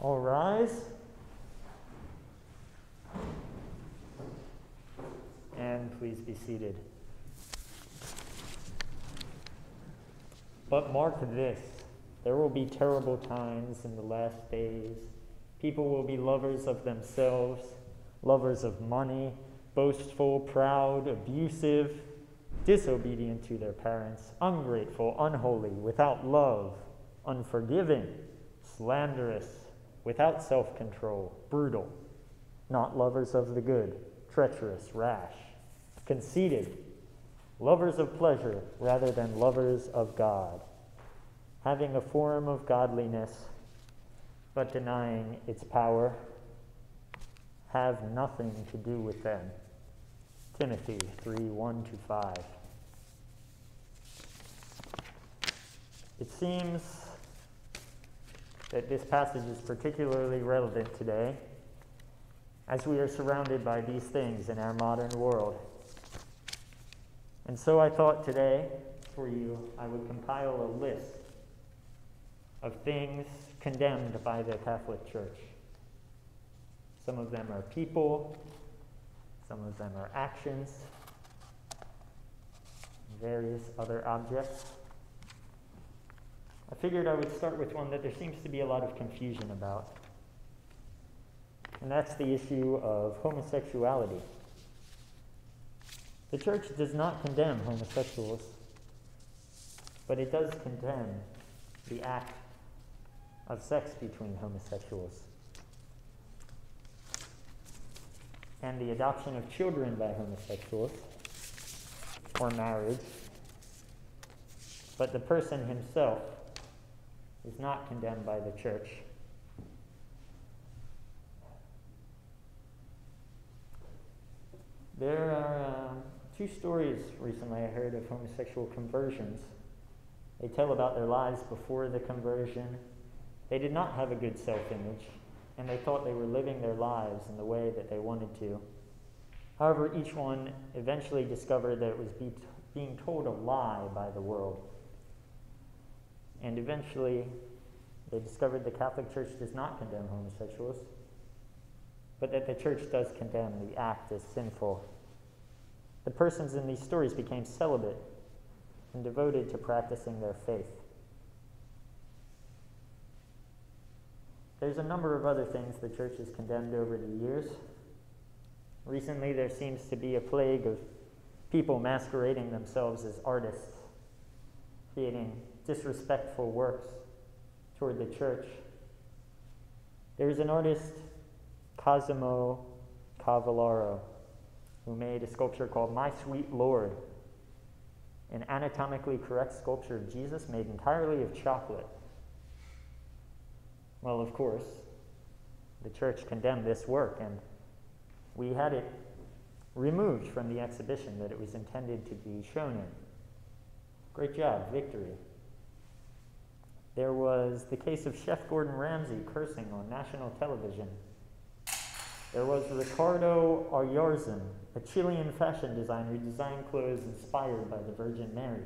All rise. And please be seated. But mark this, there will be terrible times in the last days. People will be lovers of themselves, lovers of money, boastful, proud, abusive, disobedient to their parents, ungrateful, unholy, without love, unforgiving, slanderous, without self-control, brutal, not lovers of the good, treacherous, rash, conceited, lovers of pleasure rather than lovers of God, having a form of godliness, but denying its power, have nothing to do with them. Timothy 3:1-5. It seems that this passage is particularly relevant today, as we are surrounded by these things in our modern world. And so I thought today, for you, I would compile a list of things condemned by the Catholic Church. Some of them are people, some of them are actions, various other objects. I figured I would start with one that there seems to be a lot of confusion about. And that's the issue of homosexuality. The church does not condemn homosexuals, but it does condemn the act of sex between homosexuals and the adoption of children by homosexuals or marriage. But the person himself is not condemned by the church. There are two stories recently I heard of homosexual conversions. They tell about their lives before the conversion. They did not have a good self-image, and they thought they were living their lives in the way that they wanted to. However, each one eventually discovered that it was being told a lie by the world. And eventually, they discovered the Catholic Church does not condemn homosexuals, but that the church does condemn the act as sinful. The persons in these stories became celibate and devoted to practicing their faith. There's a number of other things the church has condemned over the years. Recently, there seems to be a plague of people masquerading themselves as artists, creating disrespectful works toward the church. There's an artist, Cosimo Cavallaro, who made a sculpture called My Sweet Lord, an anatomically correct sculpture of Jesus made entirely of chocolate. Well, of course, the church condemned this work, and we had it removed from the exhibition that it was intended to be shown in. Great job, victory. There was the case of Chef Gordon Ramsay cursing on national television. There was Ricardo Aryarzun, a Chilean fashion designer who designed clothes inspired by the Virgin Mary.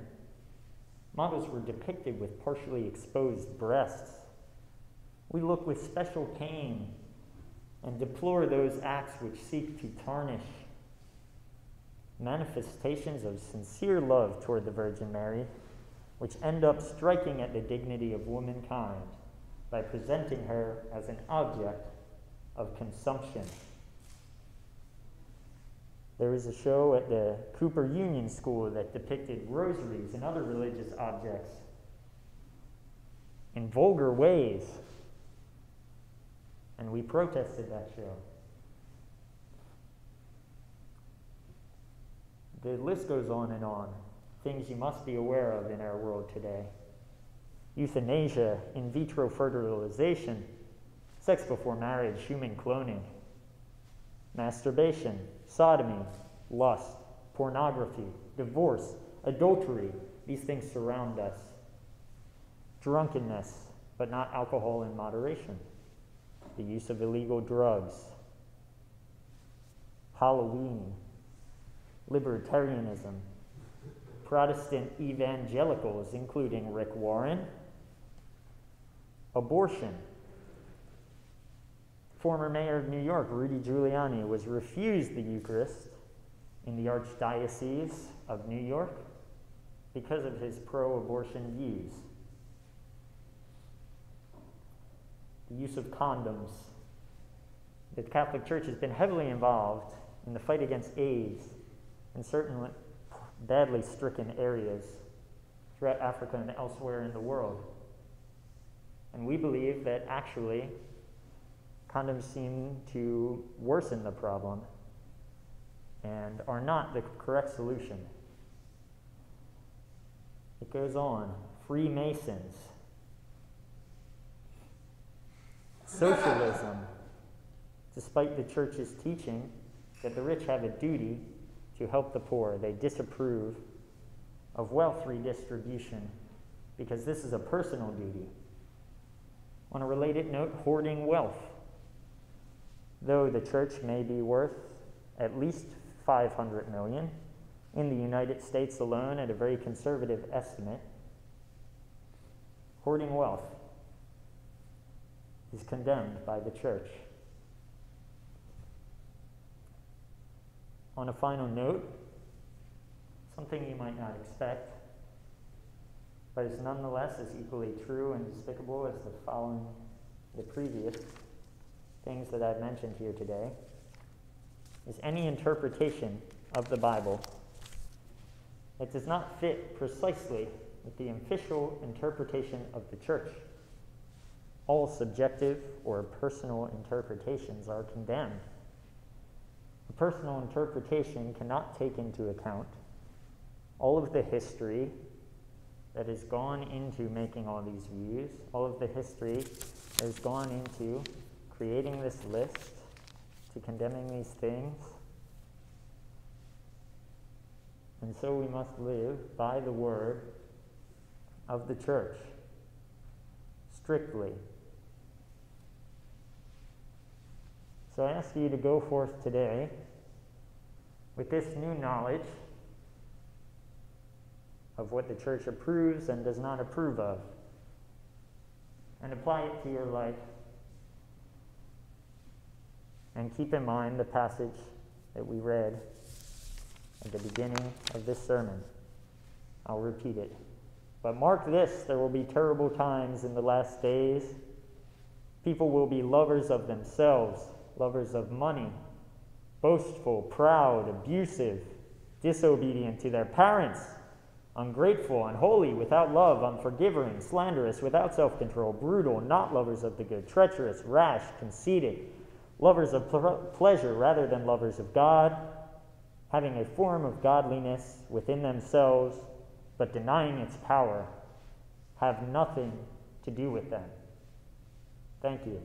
Models were depicted with partially exposed breasts. We look with special pain and deplore those acts which seek to tarnish manifestations of sincere love toward the Virgin Mary, which end up striking at the dignity of womankind by presenting her as an object of consumption. There was a show at the Cooper Union School that depicted rosaries and other religious objects in vulgar ways, and we protested that show. The list goes on and on. Things you must be aware of in our world today. Euthanasia, in vitro fertilization, sex before marriage, human cloning, masturbation, sodomy, lust, pornography, divorce, adultery. These things surround us. Drunkenness, but not alcohol in moderation. The use of illegal drugs. Halloween, libertarianism, Protestant evangelicals, including Rick Warren, abortion, Former mayor of New York, Rudy Giuliani, was refused the Eucharist in the Archdiocese of New York because of his pro-abortion views. The use of condoms. The Catholic Church has been heavily involved in the fight against AIDS in certain badly stricken areas throughout Africa and elsewhere in the world. And we believe that actually condoms seem to worsen the problem and are not the correct solution. It goes on. Freemasons. Socialism. Despite the church's teaching that the rich have a duty to help the poor, they disapprove of wealth redistribution because this is a personal duty. On a related note, hoarding wealth. Though the church may be worth at least $500 million in the United States alone at a very conservative estimate, hoarding wealth is condemned by the church. On a final note, something you might not expect, but is nonetheless as equally true and despicable as the previous things that I've mentioned here today, is any interpretation of the Bible that does not fit precisely with the official interpretation of the church. All subjective or personal interpretations are condemned. A personal interpretation cannot take into account all of the history that has gone into making all these views, all of the history that has gone into creating this list, to condemning these things. And so we must live by the word of the church, strictly. So I ask you to go forth today with this new knowledge of what the church approves and does not approve of, and apply it to your life. And keep in mind the passage that we read at the beginning of this sermon. I'll repeat it. But mark this, there will be terrible times in the last days. People will be lovers of themselves, lovers of money, boastful, proud, abusive, disobedient to their parents, ungrateful, unholy, without love, unforgiving, slanderous, without self-control, brutal, not lovers of the good, treacherous, rash, conceited, lovers of pleasure rather than lovers of God, having a form of godliness within themselves, but denying its power, have nothing to do with them. Thank you.